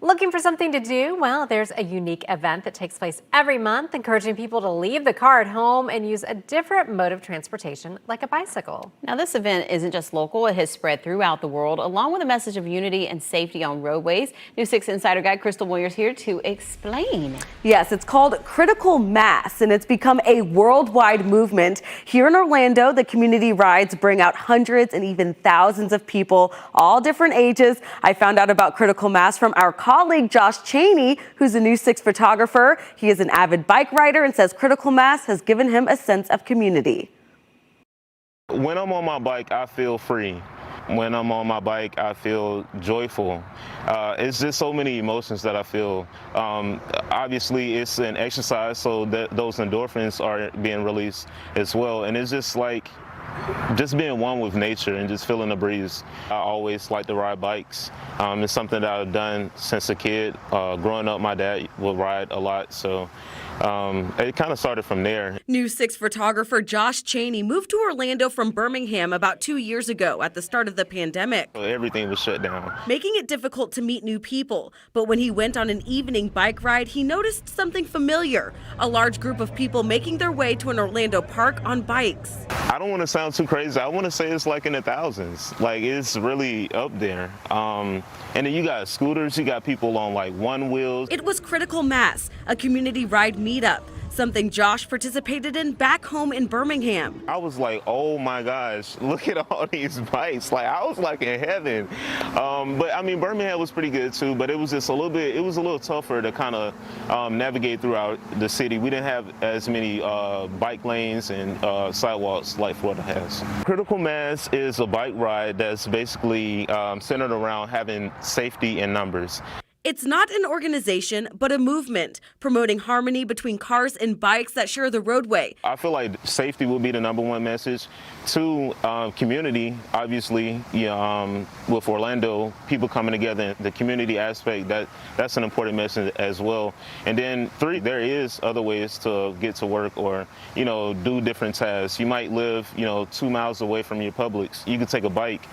Looking for something to do? Well, there's a unique event that takes place every month, encouraging people to leave the car at home and use a different mode of transportation, like a bicycle. Now, this event isn't just local, it has spread throughout the world, along with a message of unity and safety on roadways. News 6 Insider Guide Crystal Moyer's here to explain. Yes, it's called Critical Mass, and it's become a worldwide movement. Here in Orlando, the community rides bring out hundreds and even thousands of people, all different ages. I found out about Critical Mass from our colleague Josh Cheney, who's a News 6 photographer. He is an avid bike rider and says Critical Mass has given him a sense of community. When I'm on my bike, I feel free. When I'm on my bike, I feel joyful. It's just so many emotions that I feel. Obviously, it's an exercise, so that those endorphins are being released as well. And it's just like just being one with nature and just feeling the breeze. I always like to ride bikes. It's something that I've done since a kid. Growing up, my dad would ride a lot, so it kind of started from there. News 6 photographer Josh Cheney moved to Orlando from Birmingham about 2 years ago at the start of the pandemic. Everything was shut down, making it difficult to meet new people. But when he went on an evening bike ride, he noticed something familiar. A large group of people making their way to an Orlando park on bikes. I don't want to sound too crazy. I want to say it's like in the thousands. Like, it's really up there. And then you got scooters, you got people on like one wheels. It was Critical Mass, a community ride meetup, something Josh participated in back home in Birmingham. I was like, oh my gosh, look at all these bikes. Like, I was like in heaven. But I mean, Birmingham was pretty good too, but it was just a little tougher to kind of navigate throughout the city. We didn't have as many bike lanes and sidewalks like Florida has. Critical Mass is a bike ride that's basically centered around having safety in numbers. It's not an organization, but a movement, promoting harmony between cars and bikes that share the roadway. I feel like safety will be the #1 message. 2, community, obviously, with Orlando, people coming together, the community aspect, that's an important message as well. And then 3, there is other ways to get to work or, do different tasks. You might live, 2 miles away from your Publix. You can take a bike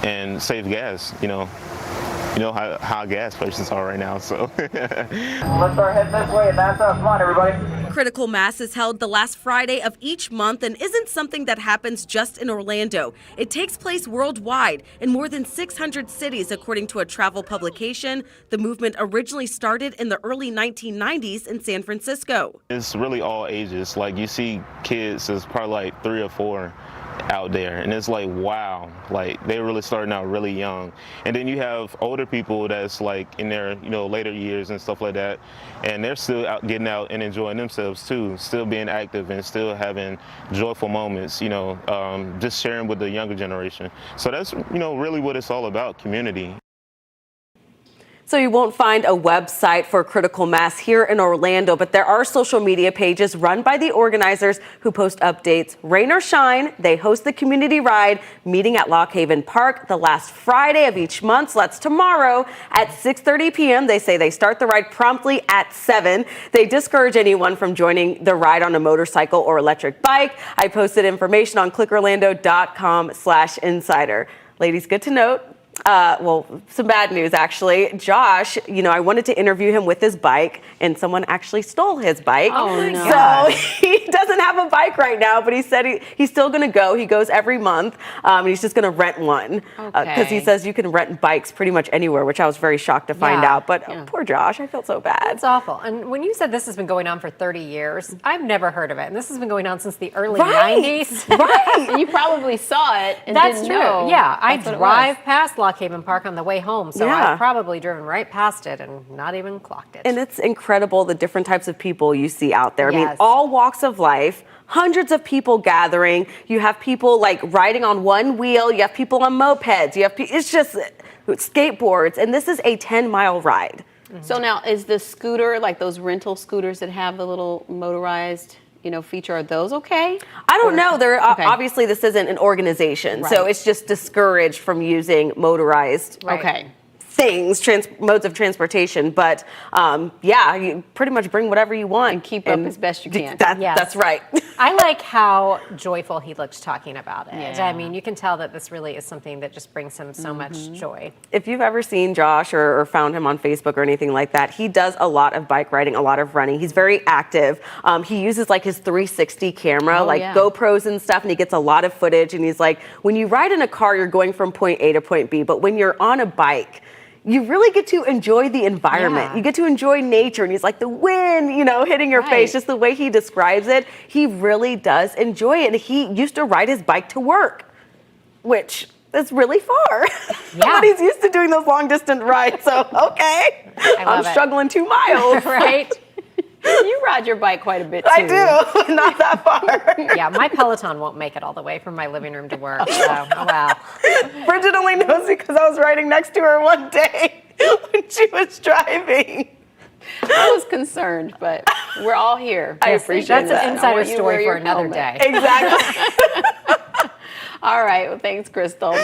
and save gas, You know how gas prices are right now, so. Let's start heading this way, and that's us. Come on, everybody. Critical Mass is held the last Friday of each month and isn't something that happens just in Orlando. It takes place worldwide in more than 600 cities, according to a travel publication. The movement originally started in the early 1990s in San Francisco. It's really all ages. Like, you see kids, it's probably like 3 or 4 out there, and it's like, wow, like they're really starting out really young. And then you have older people that's like in their later years and stuff like that, and they're still out getting out and enjoying themselves too, still being active and still having joyful moments, just sharing with the younger generation. So that's really what it's all about, community. So you won't find a website for Critical Mass here in Orlando, but there are social media pages run by the organizers who post updates. Rain or shine, they host the community ride meeting at Lock Haven Park the last Friday of each month. So that's tomorrow at 6:30 p.m. They say they start the ride promptly at 7. They discourage anyone from joining the ride on a motorcycle or electric bike. I posted information on clickorlando.com/insider. Ladies, good to note. Some bad news, actually. Josh, I wanted to interview him with his bike, and someone actually stole his bike. Oh, no. So he doesn't have a bike right now, but he said he's still going to go. He goes every month, and he's just going to rent one. Because he says you can rent bikes pretty much anywhere, which I was very shocked to find out. But poor Josh, I felt so bad. It's awful. And when you said this has been going on for 30 years, I've never heard of it. And this has been going on since the early 90s. Right. And you probably saw it and That's didn't true. know. Yeah, I That's what it drive was. past Lock Haven Park on the way home, so I've probably driven right past it and not even clocked it. And it's incredible the different types of people you see out there. I Yes. mean, all walks of life, hundreds of people gathering. You have people like riding on one wheel. You have people on mopeds. It's just skateboards. And this is a 10-mile ride. Mm-hmm. So now, is the scooter, like those rental scooters that have the little motorized feature, are those okay? I don't know. Obviously, this isn't an organization, so it's just discouraged from using motorized Okay. things, modes of transportation. But yeah, you pretty much bring whatever you want And keep up as best you can. Yes. That's right. I like how joyful he looks talking about it. Yeah. I mean, you can tell that this really is something that just brings him so much joy. If you've ever seen Josh or found him on Facebook or anything like that, he does a lot of bike riding, a lot of running. He's very active. He uses like his 360 camera, Oh, like yeah. GoPros and stuff, and he gets a lot of footage. And he's like, when you ride in a car, you're going from point A to point B, but when you're on a bike, you really get to enjoy the environment. Yeah. You get to enjoy nature. And he's like, the wind, hitting your face, Right. just the way he describes it. He really does enjoy it. And he used to ride his bike to work, which is really far. Yeah. But he's used to doing those long distance rides. So, okay. I love I'm it. struggling 2 miles. Right? You ride your bike quite a bit, too. I do. Not that far. Yeah, my Peloton won't make it all the way from my living room to work. So, oh well. Bridget only knows because I was riding next to her one day when she was driving. I was concerned, but we're all here. I Just appreciate thinking That's that. an that. I insider want you to wear story for your another helmet. day. Exactly. All right. Well, thanks, Crystal.